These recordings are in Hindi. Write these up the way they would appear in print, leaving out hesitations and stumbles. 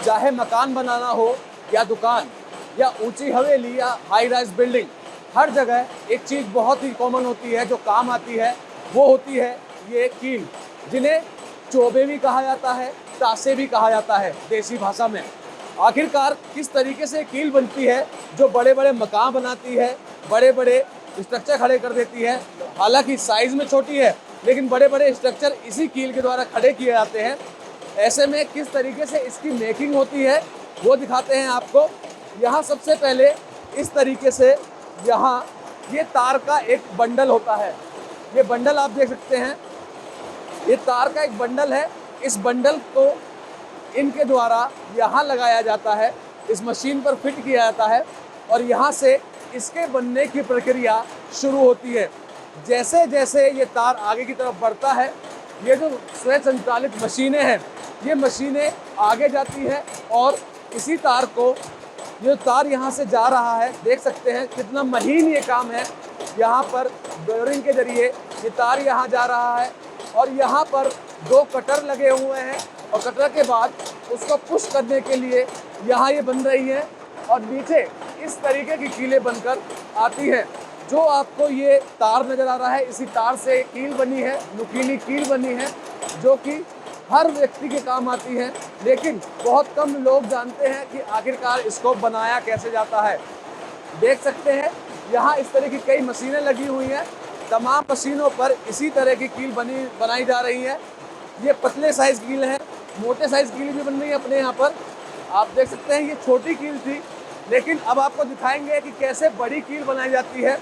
चाहे मकान बनाना हो या दुकान या ऊंची हवेली या हाई राइज बिल्डिंग, हर जगह एक चीज़ बहुत ही कॉमन होती है जो काम आती है, वो होती है ये कील, जिन्हें चोबे भी कहा जाता है, तासे भी कहा जाता है देसी भाषा में। आखिरकार किस तरीके से कील बनती है जो बड़े बड़े मकान बनाती है, बड़े बड़े स्ट्रक्चर खड़े कर देती है। हालांकि साइज़ में छोटी है लेकिन बड़े बड़े स्ट्रक्चर इसी कील के द्वारा खड़े किए जाते हैं। ऐसे में किस तरीके से इसकी मेकिंग होती है वो दिखाते हैं आपको। यहाँ सबसे पहले इस तरीके से यहाँ ये तार का एक बंडल होता है। ये बंडल आप देख सकते हैं, ये तार का एक बंडल है। इस बंडल को इनके द्वारा यहाँ लगाया जाता है, इस मशीन पर फिट किया जाता है और यहाँ से इसके बनने की प्रक्रिया शुरू होती है। जैसे जैसे ये तार आगे की तरफ बढ़ता है, ये जो स्वयं संचालित मशीनें हैं, ये मशीनें आगे जाती हैं और इसी तार को, जो तार यहाँ से जा रहा है, देख सकते हैं कितना महीन ये काम है। यहाँ पर बेयरिंग के जरिए ये तार यहाँ जा रहा है और यहाँ पर 2 कटर लगे हुए हैं और कटर के बाद उसको पुश करने के लिए यहाँ ये बन रही है और नीचे इस तरीके की कीलें बनकर आती हैं। जो आपको ये तार नज़र आ रहा है, इसी तार से कील बनी है, नुकीली कील बनी है, जो कि हर व्यक्ति के काम आती है, लेकिन बहुत कम लोग जानते हैं कि आखिरकार इसको बनाया कैसे जाता है। देख सकते हैं यहाँ इस तरह की कई मशीनें लगी हुई हैं। तमाम मशीनों पर इसी तरह की कील बनाई जा रही है। ये पतले साइज़ कील है, मोटे साइज़ कील भी बन रही है अपने यहाँ पर। आप देख सकते हैं ये छोटी कील थी, लेकिन अब आपको दिखाएंगे कि कैसे बड़ी कील बनाई जाती है।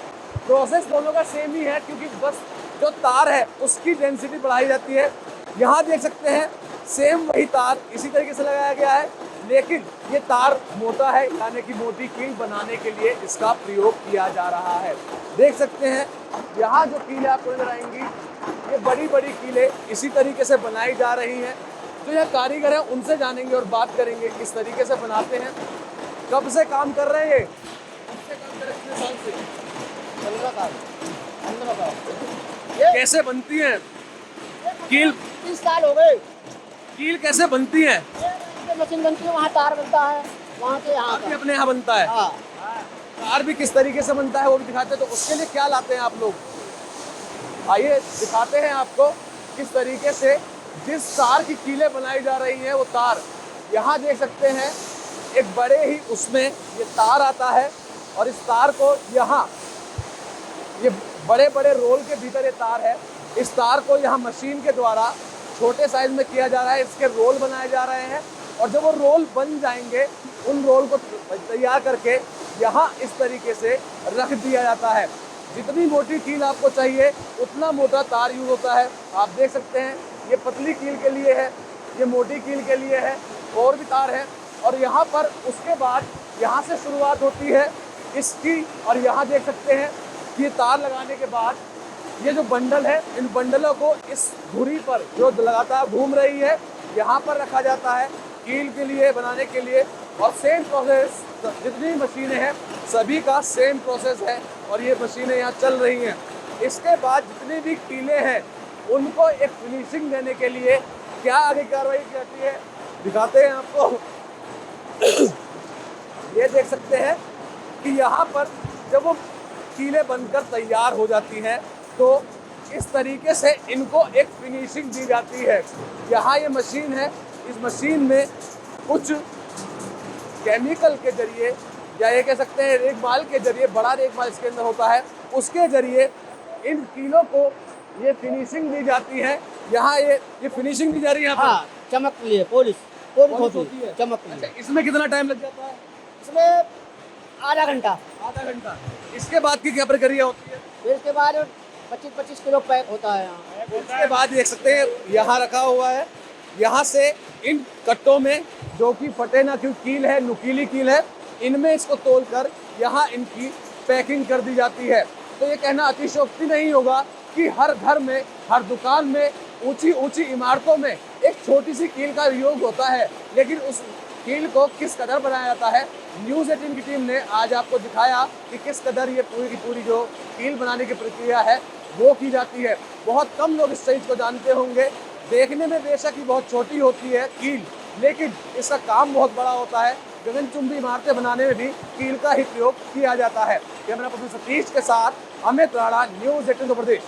प्रोसेस दोनों का सेम ही है, क्योंकि बस जो तार है उसकी डेंसिटी बढ़ाई जाती है। यहाँ देख सकते हैं सेम वही तार इसी तरीके से लगाया गया है, लेकिन ये तार मोटा है, यानी कि मोटी कील बनाने के लिए इसका प्रयोग किया जा रहा है। देख सकते हैं यहाँ जो कीलें आपको नजर आएंगी, ये बड़ी बड़ी कीलें इसी तरीके से बनाई जा रही हैं। जो यहाँ कारीगर हैं उनसे जानेंगे और बात करेंगे किस तरीके से बनाते हैं। कब से काम कर रहे हैं? कितने साल से? 15 साल। कैसे बनती हैं कील? 30 साल हो गए। कील कैसे बनती है? मशीन बनती है, वहाँ तार बनता है, वहाँ से यहाँ भी अपने यहाँ बनता है। हाँ। तार भी किस तरीके से बनता है वो भी दिखाते हैं। तो उसके लिए क्या लाते हैं आप लोग? आइए दिखाते हैं आपको किस तरीके से जिस तार की कीलें बनाई जा रही हैं वो तार। यहाँ देख सकते हैं एक बड़े ही उसमें ये तार आता है और इस तार को यहाँ ये बड़े बड़े रोल के भीतर ये तार है। इस तार को यहाँ मशीन के द्वारा छोटे साइज में किया जा रहा है, इसके रोल बनाए जा रहे हैं और जब वो रोल बन जाएंगे उन रोल को तैयार करके यहाँ इस तरीके से रख दिया जाता है। जितनी मोटी कील आपको चाहिए उतना मोटा तार यूज होता है। आप देख सकते हैं ये पतली कील के लिए है, ये मोटी कील के लिए है, और भी तार है। और यहाँ पर उसके बाद यहाँ से शुरुआत होती है इसकी, और यहाँ देख सकते हैं कि ये तार लगाने के बाद ये जो बंडल है, इन बंडलों को इस धुरी पर जो लगातार घूम रही है यहाँ पर रखा जाता है कील के लिए, बनाने के लिए। और सेम प्रोसेस, जितनी मशीनें हैं सभी का सेम प्रोसेस है और ये मशीनें यहाँ चल रही हैं। इसके बाद जितनी भी कीलें हैं उनको एक फिनिशिंग देने के लिए क्या आगे कार्रवाई की जाती है दिखाते हैं आपको। ये देख सकते हैं कि यहाँ पर जब वो कीलें बनकर तैयार हो जाती हैं तो इस तरीके से इनको एक फिनिशिंग दी जाती है। यहाँ ये मशीन है, इस मशीन में कुछ केमिकल के जरिए या ये कह सकते हैं रेगमाल के जरिए, बड़ा रेगमाल इसके अंदर होता है, उसके जरिए इन कीलों को ये फिनिशिंग दी जाती है। यहाँ ये फिनिशिंग दी जा रही है यहाँ पर। हाँ, चमक के लिए पॉलिश होती है, चमक के लिए। इसमें कितना टाइम लग जाता है? इसमें आधा घंटा। आधा घंटा। इसके बाद की क्या प्रक्रिया होती है? फिर इसके बाद 25-25 किलो पैक होता है यहाँ। उसके बाद देख सकते हैं यहाँ रखा हुआ है, यहाँ से इन कट्टों में जो कि फटे ना क्यों कील है, नुकीली कील है, इनमें इसको तोलकर यहाँ इनकी पैकिंग कर दी जाती है। तो ये कहना अतिशयोक्ति नहीं होगा कि हर घर में, हर दुकान में, ऊंची ऊंची इमारतों में एक छोटी सी कील का उपयोग होता है, लेकिन उस कील को किस कदर बनाया जाता है, न्यूज़ 18 की टीम ने आज आपको दिखाया कि किस कदर ये पूरी की पूरी जो कील बनाने की प्रक्रिया है वो की जाती है। बहुत कम लोग इस चीज़ को जानते होंगे। देखने में बेशक ही बहुत छोटी होती है कील, लेकिन इसका काम बहुत बड़ा होता है। गगनचुंबी इमारतें बनाने में भी कील का ही प्रयोग किया जाता है। कैमरा पर्सन सतीश के साथ अमित राणा, न्यूज़ 18 उत्तर प्रदेश।